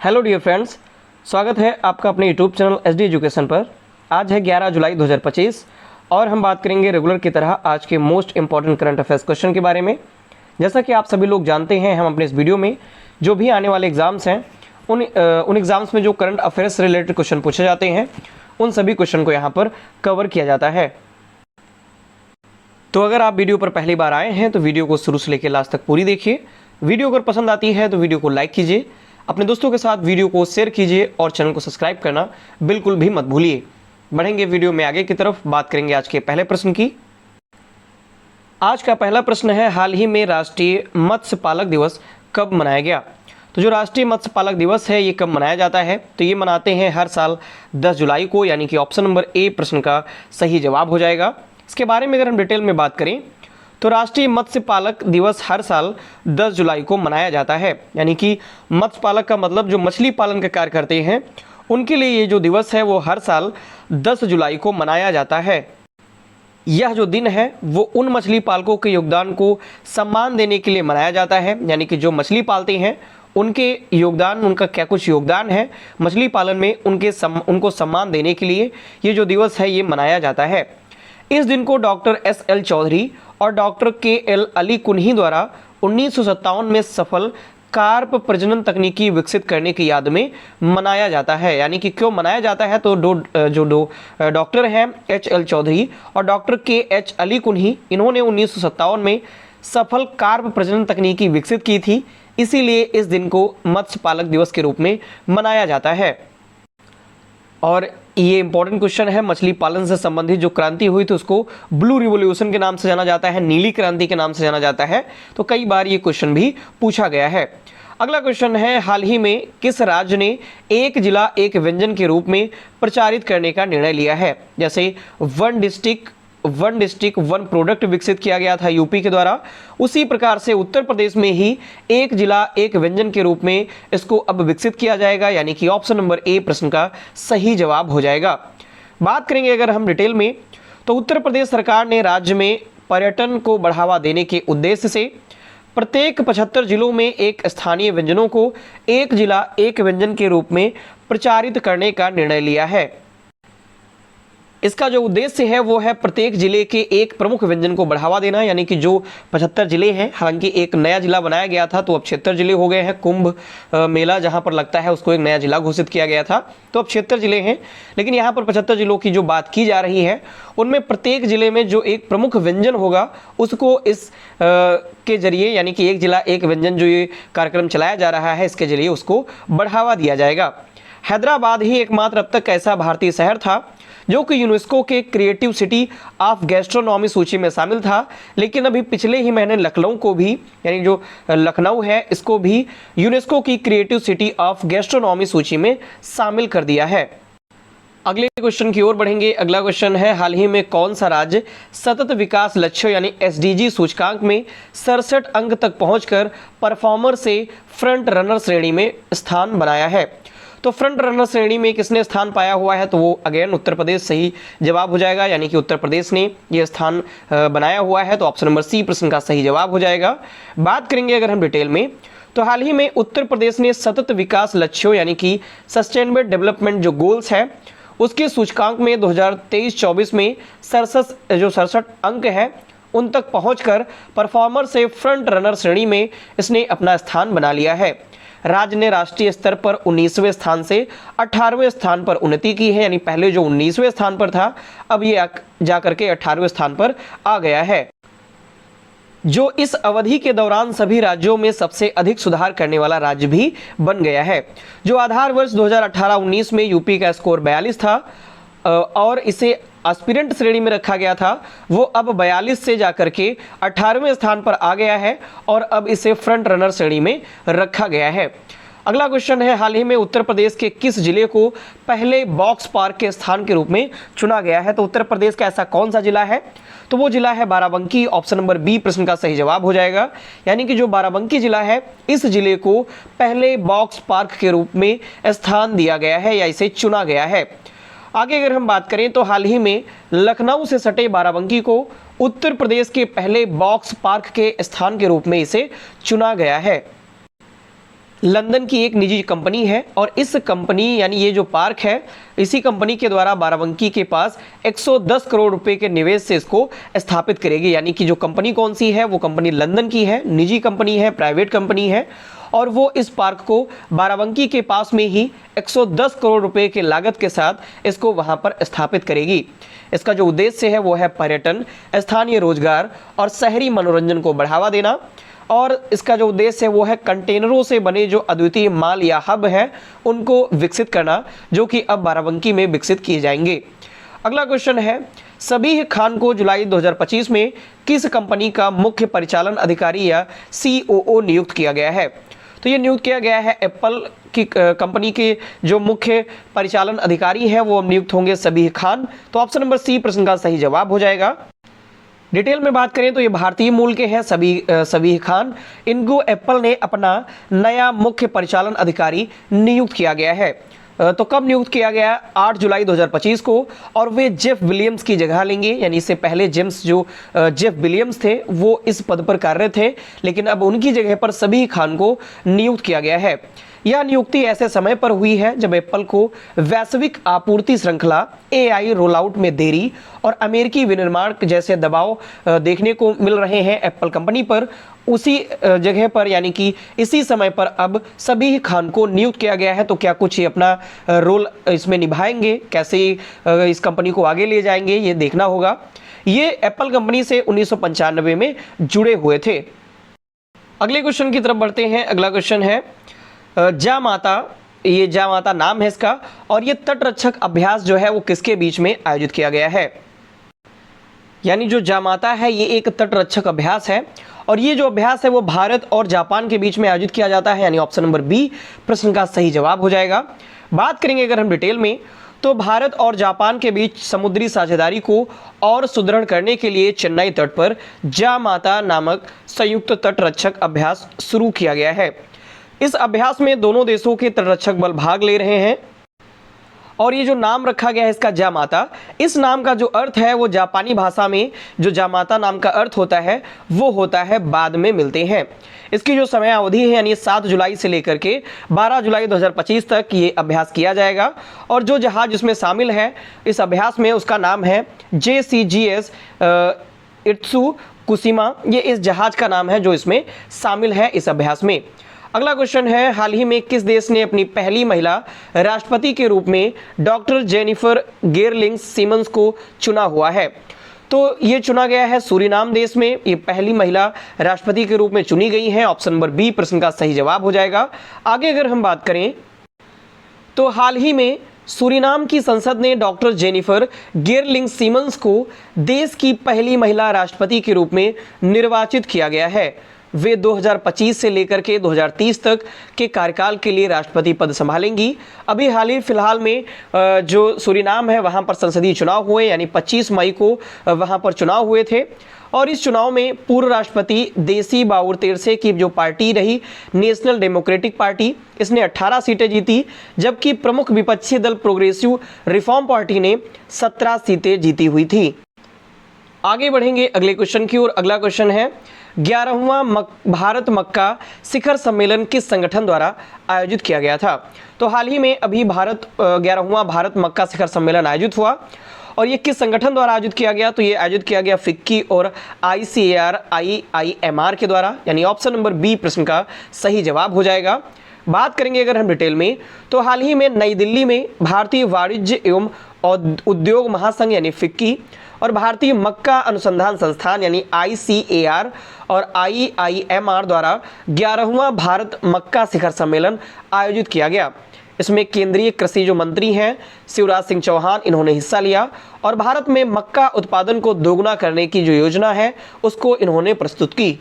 Hello dear friends, स्वागत है आपका अपने यूट्यूब चैनल एसडी एजुकेशन पर। आज है 11 जुलाई 2025 और हम बात करेंगे रेगुलर की तरह आज के most important current affairs question के बारे में। जैसा कि आप सभी लोग जानते हैं, हम अपने इस वीडियो में जो भी आने वाले एग्जाम्स हैं उन एग्जाम्स में जो करंट अफेयर्स से रिलेटेड क्वेश्चन पूछे जाते हैं उन सभी क्वेश्चन को यहाँ पर कवर किया जाता है। तो अगर आप वीडियो पर पहली बार आए हैं तो वीडियो को शुरू से लेकर लास्ट तक पूरी देखिए। वीडियो अगर पसंद आती है तो वीडियो को लाइक कीजिए, अपने दोस्तों के साथ वीडियो को शेयर कीजिए और चैनल को सब्सक्राइब करना बिल्कुल भी मत भूलिए। बढ़ेंगे वीडियो में आगे की तरफ, बात करेंगे आज के पहले प्रश्न की। आज का पहला प्रश्न है, हाल ही में राष्ट्रीय मत्स्य पालक दिवस कब मनाया गया? तो जो राष्ट्रीय मत्स्य पालक दिवस है ये कब मनाया जाता है? तो ये मनाते हैं हर साल 10 जुलाई को, यानी कि ऑप्शन नंबर ए प्रश्न का सही जवाब हो जाएगा। इसके बारे में अगर हम डिटेल में बात करें तो राष्ट्रीय मत्स्य पालक दिवस हर साल 10 जुलाई को मनाया जाता है। यानी कि मत्स्य पालक का मतलब जो मछली पालन का कार्य करते हैं उनके लिए ये जो दिवस है वो हर साल 10 जुलाई को मनाया जाता है। यह जो दिन है वो उन मछली पालकों के योगदान को सम्मान देने के लिए मनाया जाता है। यानी कि जो मछली पालते हैं उनके योगदान, उनका क्या कुछ योगदान है मछली पालन में, उनको सम्मान देने के लिए ये जो दिवस है ये मनाया जाता है। इस दिन को डॉक्टर एस.एल. चौधरी और डॉक्टर के.एल. अली कुन्ही द्वारा 1957 में सफल कार्प प्रजनन तकनीकी विकसित करने की याद में मनाया जाता है। यानी कि क्यों मनाया जाता है? तो दो डॉक्टर हैं एच.एल. चौधरी और डॉक्टर के.एच. अली कुन्ही, इन्होंने 1957 में सफल कार्प प्रजनन तकनीकी विकसित की थी, इसीलिए इस दिन को मत्स्य पालक दिवस के रूप में मनाया जाता है। और ये इंपॉर्टेंट क्वेश्चन है, मछली पालन से संबंधित जो क्रांति हुई थी उसको ब्लू रिवॉल्यूशन के नाम से जाना जाता है, नीली क्रांति के नाम से जाना जाता है। तो कई बार ये क्वेश्चन भी पूछा गया है। अगला क्वेश्चन है, हाल ही में किस राज्य ने एक जिला एक व्यंजन के रूप में प्रचारित करने का निर्णय लिया है? जैसे वन डिस्ट्रिक्ट वन प्रोडक्ट विकसित किया गया था यूपी के द्वारा, उसी प्रकार से उत्तर प्रदेश में ही एक जिला एक व्यंजन के रूप में इसको अब विकसित किया जाएगा। यानी कि ऑप्शन नंबर ए प्रश्न का सही जवाब हो जाएगा। बात करेंगे अगर हम डिटेल में तो उत्तर प्रदेश सरकार ने राज्य में पर्यटन को बढ़ावा देने के उद्देश्य से प्रत्येक 75 जिलों में एक स्थानीय व्यंजनों को एक जिला एक व्यंजन के रूप में प्रचारित करने का निर्णय लिया है। इसका जो उद्देश्य है वो है प्रत्येक जिले के एक प्रमुख व्यंजन को बढ़ावा देना। यानी कि जो 75 जिले हैं, हालांकि एक नया जिला बनाया गया था तो अब 76 जिले हो गए हैं। कुंभ मेला जहां पर लगता है उसको एक नया जिला घोषित किया गया था, तो अब 76 जिले हैं। लेकिन यहाँ पर 75 जिलों की जो बात की जा रही है उनमें प्रत्येक जिले में जो एक प्रमुख व्यंजन होगा उसको इस के जरिए, यानी कि एक जिला एक व्यंजन जो ये कार्यक्रम चलाया जा रहा है इसके जरिए उसको बढ़ावा दिया जाएगा। हैदराबाद ही एकमात्र अब तक ऐसा भारतीय शहर था जो कि यूनेस्को के क्रिएटिव सिटी ऑफ गैस्ट्रोनॉमी सूची में शामिल था, लेकिन अभी पिछले ही महीने लखनऊ को भी, यानी जो लखनऊ है इसको भी यूनेस्को की क्रिएटिव सिटी ऑफ गैस्ट्रोनॉमी सूची में शामिल कर दिया है। अगले क्वेश्चन की ओर बढ़ेंगे। अगला क्वेश्चन है, हाल ही में कौन सा राज्य सतत विकास लक्ष्यों यानी एसडीजी सूचकांक में 67 अंक तक पहुंचकर परफॉर्मर से फ्रंट रनर श्रेणी में स्थान बनाया है? तो फ्रंट रनर श्रेणी में किसने स्थान पाया हुआ है? तो वो अगेन उत्तर प्रदेश सही जवाब हो जाएगा। यानी कि उत्तर प्रदेश ने ये स्थान बनाया हुआ है, तो ऑप्शन नंबर सी प्रश्न का सही जवाब हो जाएगा। बात करेंगे अगर हम डिटेल में तो हाल ही में उत्तर प्रदेश ने सतत विकास लक्ष्यों यानी कि सस्टेनेबल डेवलपमेंट जो गोल्स है उसके सूचकांक में 2023-24 में 67 अंक है उन तक पहुंचकर परफॉर्मर से फ्रंट रनर श्रेणी में इसने अपना स्थान बना लिया है। राज्य ने राष्ट्रीय स्तर पर 19वें स्थान से 18वें स्थान पर उन्नति की है। यानी पहले जो 19वें स्थान पर था अब ये जाकर के 18वें स्थान पर आ गया है, जो इस अवधि के दौरान सभी राज्यों में सबसे अधिक सुधार करने वाला राज्य भी बन गया है। जो आधार वर्ष 2018-19 में यूपी का स्कोर 42 था और इसे एस्पिरेंट श्रेणी में रखा गया था, वो अब 42 से जाकर के 18वें स्थान पर आ गया है और अब इसे फ्रंट रनर श्रेणी में रखा गया है। अगला क्वेश्चन है, हाल ही में उत्तर प्रदेश के किस जिले को पहले बॉक्स पार्क के स्थान के रूप में चुना गया है? तो उत्तर प्रदेश का ऐसा कौन सा जिला है? तो वो जिला है बाराबंकी। ऑप्शन नंबर बी प्रश्न का सही जवाब हो जाएगा। यानी कि जो बाराबंकी जिला है इस जिले को पहले बॉक्स पार्क के रूप में स्थान दिया गया है या इसे चुना गया है। आगे अगर हम बात करें तो हाल ही में लखनऊ से सटे बाराबंकी को उत्तर प्रदेश के पहले बॉक्स पार्क के स्थान के रूप में इसे चुना गया है। लंदन की एक निजी कंपनी है और इस कंपनी यानी ये जो पार्क है, इसी कंपनी के द्वारा बाराबंकी के पास 110 करोड़ रुपए के निवेश से इसको स्थापित करेगी। यानी कि जो कंपनी कौन सी है, वो कंपनी लंदन की है, निजी कंपनी है, प्राइवेट कंपनी है, और वो इस पार्क को बाराबंकी के पास में ही 110 करोड़ रुपए के लागत के साथ इसको वहां पर स्थापित करेगी। इसका जो उद्देश्य है वो है पर्यटन, स्थानीय रोजगार और शहरी मनोरंजन को बढ़ावा देना। और इसका जो उद्देश्य है वो है कंटेनरों से बने जो अद्वितीय माल या हब है उनको विकसित करना, जो कि अब बाराबंकी में विकसित किए जाएंगे। अगला क्वेश्चन है, सबीह खान को जुलाई 2025 में किस कंपनी का मुख्य परिचालन अधिकारी या COO नियुक्त किया गया है? तो ये नियुक्त किया गया है एप्पल की कंपनी के जो मुख्य परिचालन अधिकारी हैं वो नियुक्त होंगे सबीह खान। तो ऑप्शन नंबर सी प्रश्न का सही जवाब हो जाएगा। डिटेल में बात करें तो ये भारतीय मूल के हैं सबीह खान। इनको एप्पल ने अपना नया मुख्य परिचालन अधिकारी नियुक्त किया गया है। तो कब नियुक्त किया गया? 8 जुलाई 2025 को, और वे जेफ विलियम्स की जगह लेंगे। यानी इससे पहले जेफ विलियम्स थे वो इस पद पर कार्यरत थे, लेकिन अब उनकी जगह पर सबीह खान को नियुक्त किया गया है। यह नियुक्ति ऐसे समय पर हुई है जब एप्पल को वैश्विक आपूर्ति श्रृंखला AI रोल आउट में देरी और अमेरिकी विनिर्माण जैसे दबाव देखने को मिल रहे हैं एप्पल कंपनी पर। उसी जगह पर यानी कि इसी समय पर अब सबीह खान को नियुक्त किया गया है। तो क्या कुछ ये अपना रोल इसमें निभाएंगे, कैसे इस कंपनी को आगे ले जाएंगे, ये देखना होगा। ये एप्पल कंपनी से 1995 में जुड़े हुए थे। अगले क्वेश्चन की तरफ बढ़ते हैं। अगला क्वेश्चन है जामाता, ये जामाता नाम है इसका, और ये तटरक्षक अभ्यास जो है वो किसके बीच में आयोजित किया गया है? यानी जो जामाता है ये एक तटरक्षक अभ्यास है, और ये जो अभ्यास है वो भारत और जापान के बीच में आयोजित किया जाता है। यानी ऑप्शन नंबर बी प्रश्न का सही जवाब हो जाएगा। बात करेंगे अगर हम डिटेल में, तो भारत और जापान के बीच समुद्री साझेदारी को और सुदृढ़ करने के लिए चेन्नई तट पर जामाता नामक संयुक्त तटरक्षक अभ्यास शुरू किया गया है। इस अभ्यास में दोनों देशों के तटरक्षक बल भाग ले रहे हैं, और ये जो नाम रखा गया है इसका जामाता, इस नाम का जो अर्थ है वो जापानी भाषा में जो जामाता नाम का अर्थ होता है वो होता है बाद में मिलते हैं। इसकी जो समय अवधि है यानी 7 जुलाई से लेकर के 12 जुलाई 2025 तक ये अभ्यास किया जाएगा। और जो जहाज इसमें शामिल है इस अभ्यास में उसका नाम है JCGS इत्सु कुशिमा। ये इस जहाज का नाम है जो इसमें शामिल है इस अभ्यास में। अगला क्वेश्चन है, हाल ही में किस देश ने अपनी पहली महिला राष्ट्रपति के रूप में डॉक्टर जेनिफर गेरलिंग सीमंस को चुना हुआ है? तो ये चुना गया है सूरीनाम देश में। ये पहली महिला राष्ट्रपति के रूप में चुनी गई है। ऑप्शन नंबर बी प्रश्न का सही जवाब हो जाएगा। आगे अगर हम बात करें तो हाल ही में सूरीनाम की संसद ने डॉक्टर जेनिफर गेरलिंग सीमंस को देश की पहली महिला राष्ट्रपति के रूप में निर्वाचित किया गया है। वे 2025 से लेकर के 2030 तक के कार्यकाल के लिए राष्ट्रपति पद संभालेंगी। अभी हाल ही फिलहाल में जो सूरीनाम है वहां पर संसदीय चुनाव हुए, यानी 25 मई को वहां पर चुनाव हुए थे। और इस चुनाव में पूर्व राष्ट्रपति देसी बाउर तेरसे की जो पार्टी रही नेशनल डेमोक्रेटिक पार्टी, इसने 18 सीटें जीती, जबकि प्रमुख विपक्षी दल प्रोग्रेसिव रिफॉर्म पार्टी ने 17 सीटें जीती हुई थी। आगे बढ़ेंगे अगले क्वेश्चन की ओर। अगला क्वेश्चन है, 11वां भारत मक्का शिखर सम्मेलन किस संगठन द्वारा आयोजित किया गया था? तो हाल ही में अभी 11वां भारत मक्का शिखर सम्मेलन आयोजित हुआ, और ये किस संगठन द्वारा आयोजित किया गया? तो ये आयोजित किया गया फिक्की और ICAR IIMR के द्वारा। यानी ऑप्शन नंबर बी प्रश्न का सही जवाब हो जाएगा। बात करेंगे अगर हम डिटेल में, तो हाल ही में नई दिल्ली में भारतीय वाणिज्य एवं उद्योग महासंघ यानी फिक्की और भारतीय मक्का अनुसंधान संस्थान यानी ICAR और IIMR द्वारा 11वां भारत मक्का शिखर सम्मेलन आयोजित किया गया। इसमें केंद्रीय कृषि जो मंत्री हैं शिवराज सिंह चौहान, इन्होंने हिस्सा लिया, और भारत में मक्का उत्पादन को दोगुना करने की जो योजना है उसको इन्होंने प्रस्तुत की।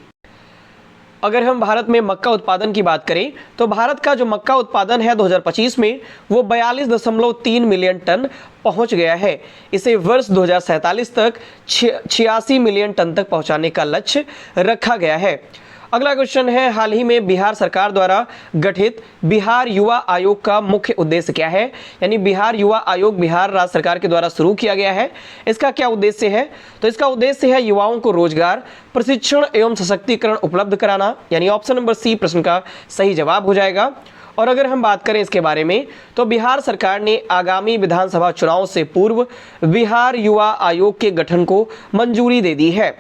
अगर हम भारत में मक्का उत्पादन की बात करें तो भारत का जो मक्का उत्पादन है 2025 में वो 42.3 मिलियन टन पहुंच गया है। इसे वर्ष 2047 तक 86 मिलियन टन तक पहुंचाने का लक्ष्य रखा गया है। अगला क्वेश्चन है, हाल ही में बिहार सरकार द्वारा गठित बिहार युवा आयोग का मुख्य उद्देश्य क्या है? यानी बिहार युवा आयोग बिहार राज्य सरकार के द्वारा शुरू किया गया है, इसका क्या उद्देश्य है? तो इसका उद्देश्य है युवाओं को रोजगार, प्रशिक्षण एवं सशक्तिकरण उपलब्ध कराना, यानी ऑप्शन नंबर सी प्रश्न का सही जवाब हो जाएगा। और अगर हम बात करें इसके बारे में, तो बिहार सरकार ने आगामी विधानसभा चुनाव से पूर्व बिहार युवा आयोग के गठन को मंजूरी दे दी है।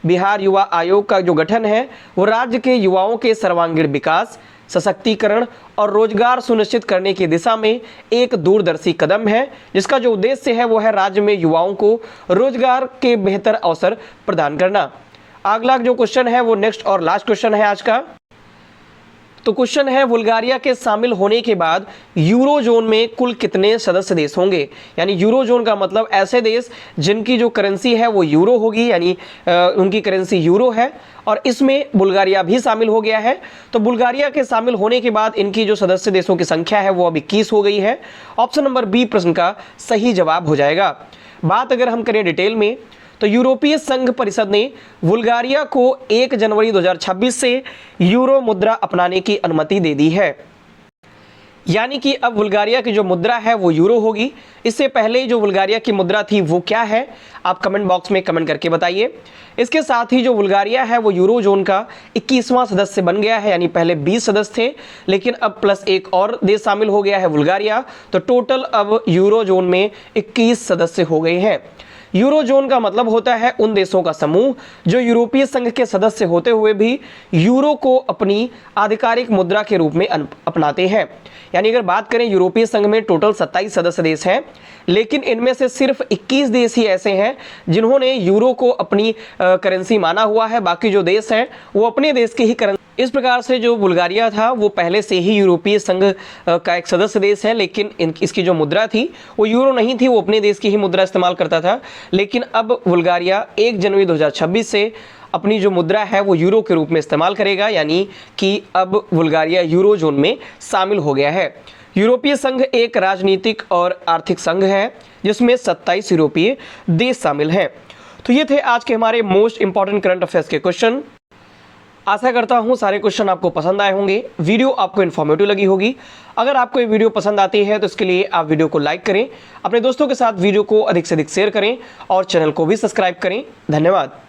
बिहार युवा आयोग का जो गठन है वो राज्य के युवाओं के सर्वांगीण विकास, सशक्तिकरण और रोजगार सुनिश्चित करने की दिशा में एक दूरदर्शी कदम है, जिसका जो उद्देश्य है वो है राज्य में युवाओं को रोजगार के बेहतर अवसर प्रदान करना। अगला जो क्वेश्चन है वो नेक्स्ट और लास्ट क्वेश्चन है आज का। तो क्वेश्चन है, बुल्गारिया के शामिल होने के बाद यूरोजोन में कुल कितने सदस्य देश होंगे? यानी यूरोजोन का मतलब ऐसे देश जिनकी जो करेंसी है वो यूरो होगी, यानी उनकी करेंसी यूरो है, और इसमें बुल्गारिया भी शामिल हो गया है। तो बुल्गारिया के शामिल होने के बाद इनकी जो सदस्य देशों की संख्या है वो अब 21 हो गई है। ऑप्शन नंबर बी प्रश्न का सही जवाब हो जाएगा। बात अगर हम करें डिटेल में, तो यूरोपीय संघ परिषद ने बुल्गारिया को 1 जनवरी 2026 से यूरो मुद्रा अपनाने की अनुमति दे दी है। यानी कि अब बुल्गारिया की जो मुद्रा है वो यूरो होगी। इससे पहले जो बुल्गारिया की मुद्रा थी वो क्या है, आप कमेंट बॉक्स में कमेंट करके बताइए। इसके साथ ही जो बुल्गारिया है वो यूरो जोन का 21वां सदस्य बन गया है, यानी पहले 20 सदस्य थे, लेकिन अब प्लस एक और देश शामिल हो गया है बुल्गारिया, तो टोटल अब यूरो जोन में 21 सदस्य हो गए हैं। यूरोजोन का मतलब होता है उन देशों का समूह जो यूरोपीय संघ के सदस्य होते हुए भी यूरो को अपनी आधिकारिक मुद्रा के रूप में अपनाते हैं। यानी अगर बात करें, यूरोपीय संघ में टोटल 27 सदस्य देश हैं, लेकिन इनमें से सिर्फ 21 देश ही ऐसे हैं जिन्होंने यूरो को अपनी करेंसी माना हुआ है। बाकी जो देश हैं वो अपने देश की ही करेंसी। इस प्रकार से जो बुल्गारिया था वो पहले से ही यूरोपीय संघ का एक सदस्य देश है, लेकिन इसकी जो मुद्रा थी वो यूरो नहीं थी, वो अपने देश की ही मुद्रा इस्तेमाल करता था। लेकिन अब बुल्गारिया 1 जनवरी 2026 से अपनी जो मुद्रा है वो यूरो के रूप में इस्तेमाल करेगा, यानी कि अब बुल्गारिया यूरो जोन में शामिल हो गया है। यूरोपीय संघ एक राजनीतिक और आर्थिक संघ है जिसमें 27 यूरोपीय देश शामिल हैं। तो ये थे आज के हमारे मोस्ट इंपॉर्टेंट करंट अफेयर्स के क्वेश्चन। आशा करता हूँ सारे क्वेश्चन आपको पसंद आए होंगे, वीडियो आपको इन्फॉर्मेटिव लगी होगी। अगर आपको ये वीडियो पसंद आती है तो इसके लिए आप वीडियो को लाइक करें, अपने दोस्तों के साथ वीडियो को अधिक से अधिक शेयर करें और चैनल को भी सब्सक्राइब करें। धन्यवाद।